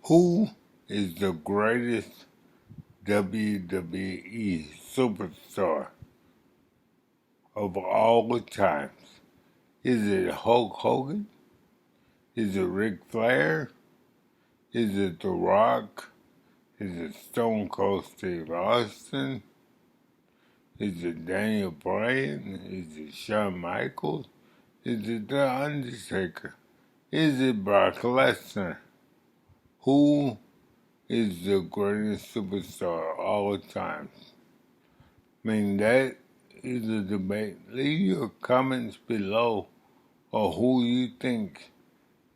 Who is the greatest WWE superstar of all times? Is it Hulk Hogan? Is it Ric Flair? Is it The Rock? Is it Stone Cold Steve Austin? Is it Daniel Bryan? Is it Shawn Michaels? Is it The Undertaker? Is it Brock Lesnar? Who is the greatest superstar of all time? I mean, that is a debate. Leave your comments below on who you think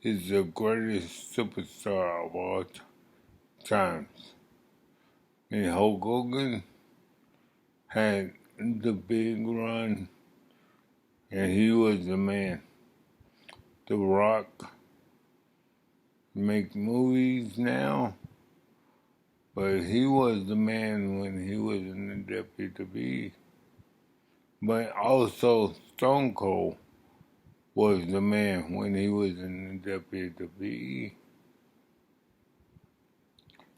is the greatest superstar of all times. I mean, Hulk Hogan had the big run, and he was the man. The Rock make movies now, but he was the man when he was in the WWE. But also Stone Cold was the man when he was in the WWE.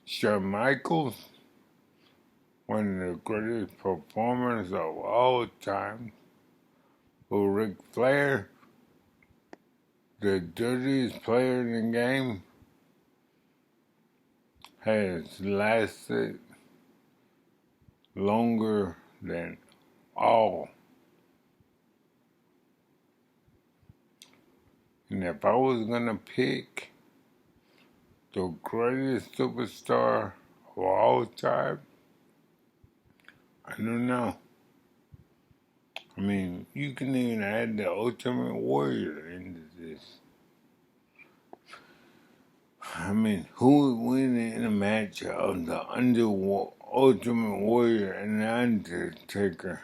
Shawn Michaels, one of the greatest performers of all time. But Ric Flair, the dirtiest player in the game, has lasted longer than all. And if I was gonna pick the greatest superstar of all time, I don't know. I mean, you can even add the Ultimate Warrior into this. I mean, who would win in a match of the Ultimate Warrior and the Undertaker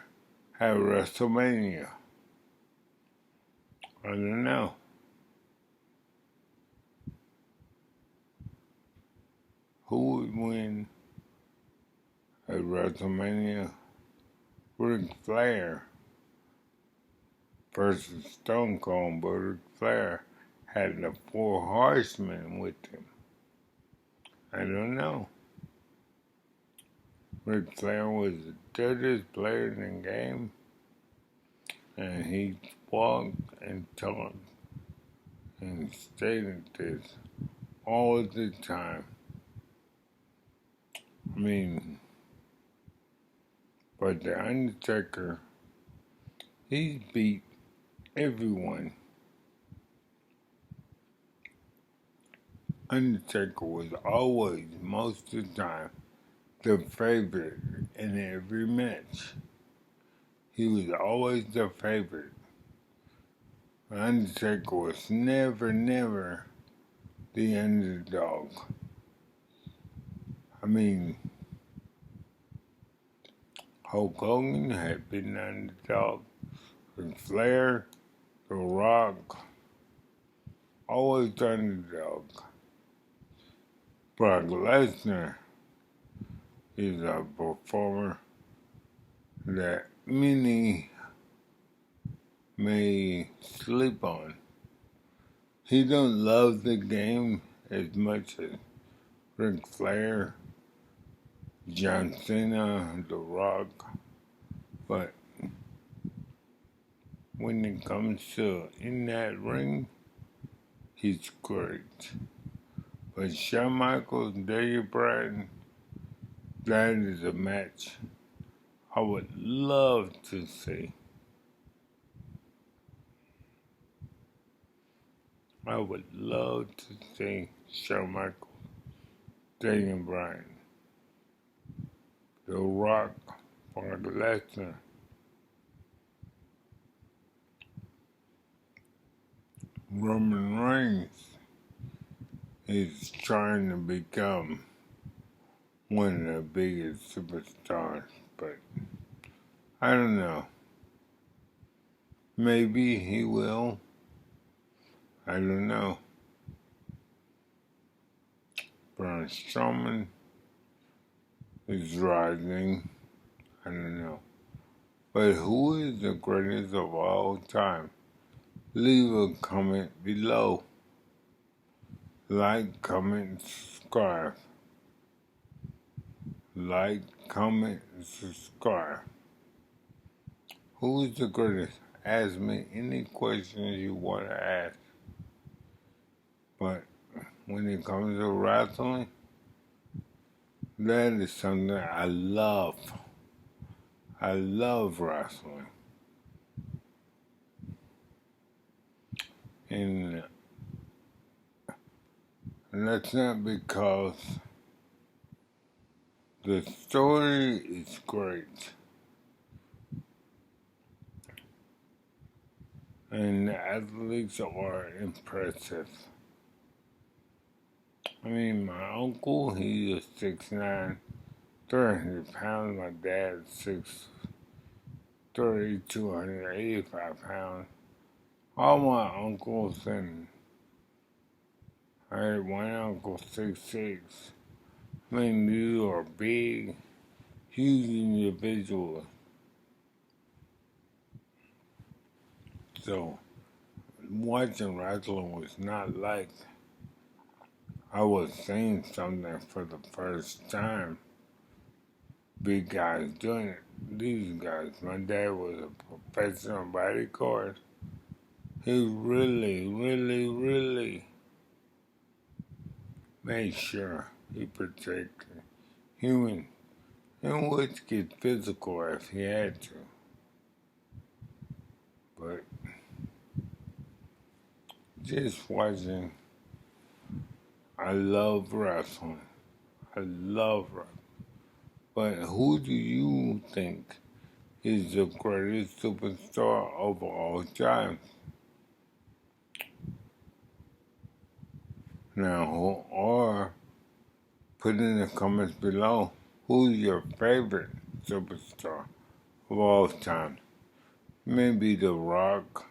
at WrestleMania? I don't know. Who would win at WrestleMania? Ric Flair versus Stone Cold, but Ric Flair had the Four Horsemen with him. I don't know. Ric Flair was the dirtiest player in the game, and he walked and talked and stated this all the time. I mean, but The Undertaker, he beat everyone. Undertaker was always, most of the time, the favorite in every match. He was always the favorite. Undertaker was never the underdog. I mean, Hulk Hogan had been the underdog. Ric Flair, The Rock, always the underdog. Brock Lesnar is a performer that many may sleep on. He don't love the game as much as Ric Flair, John Cena, The Rock, but when it comes to in that ring, he's great. But Shawn Michaels, Daniel Bryan, that is a match I would love to see. I would love to see Shawn Michaels, Daniel Bryan, The Rock, Brock Lesnar. Roman Reigns is trying to become one of the biggest superstars, but I don't know. Maybe he will. I don't know. Braun Strowman is rising. I don't know. But who is the greatest of all time? Leave a comment below. Like, comment, subscribe. Like, comment, subscribe. Who is the greatest? Ask me any questions you want to ask. But when it comes to wrestling, that is something I love. I love wrestling. And that's not because the story is great. And the athletes are impressive. I mean, my uncle, he is 6'9", 300 pounds. My dad's 6'3", 285 pounds. All my uncles, and I had one uncle 6'6". I mean, these are big, huge individuals. So, watching wrestling was not like I was seeing something for the first time. Big guys doing it. These guys. My dad was a professional bodyguard. He really made sure he protected humans and would get physical if he had to. But just watching, I love wrestling. I love wrestling. But who do you think is the greatest superstar of all time? Now, or put in the comments below, who's your favorite superstar of all time? Maybe The Rock,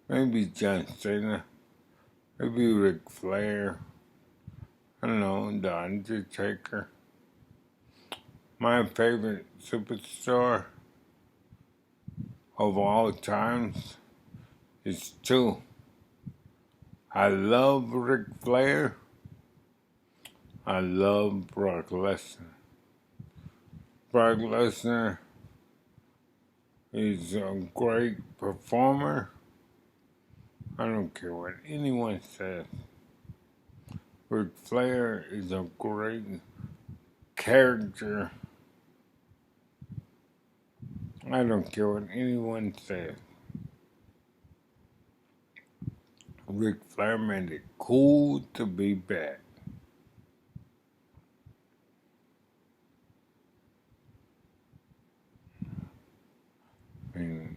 maybe John Cena, maybe Ric Flair, I don't know, The Undertaker. My favorite superstar of all times is two. I love Ric Flair. I love Brock Lesnar. Brock Lesnar is a great performer. I don't care what anyone says. Ric Flair is a great character. I don't care what anyone says. Ric Flair made it cool to be bad. And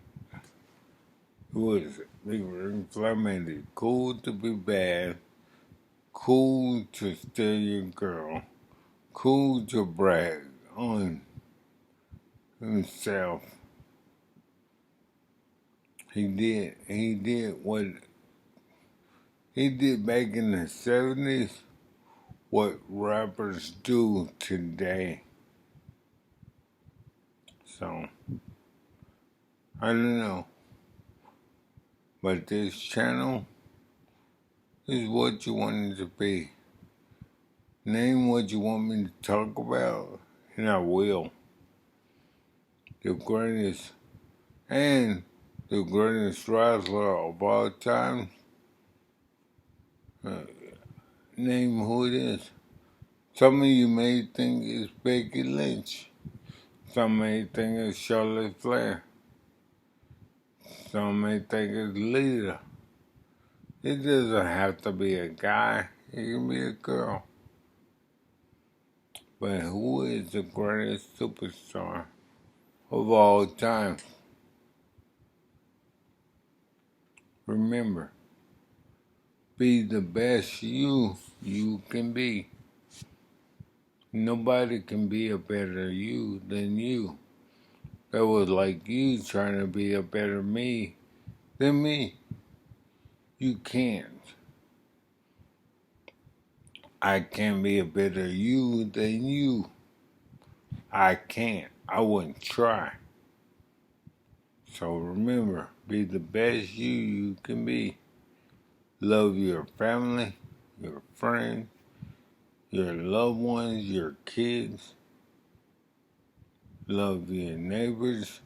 Ric Flair made it cool to be bad, cool to steal your girl, cool to brag on himself. He did what he did back in the 70s, what rappers do today. So, I don't know. But this channel is what you want it to be. Name what you want me to talk about, and I will. The greatest wrestler of all time. Name who it is. Some of you may think it's Becky Lynch. Some may think it's Charlotte Flair. Some may think it's Lita. It doesn't have to be a guy. It can be a girl. But who is the greatest superstar of all time? Remember, be the best you can be. Nobody can be a better you than you. That was like you trying to be a better me than me. You can't. I can't be a better you than you. I can't. I wouldn't try. So remember, be the best you can be. Love your family, your friends, your loved ones, your kids. Love your neighbors.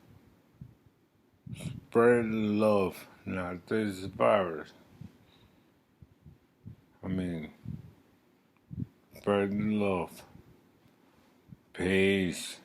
Spread love, not this virus. I mean, spread love. Peace.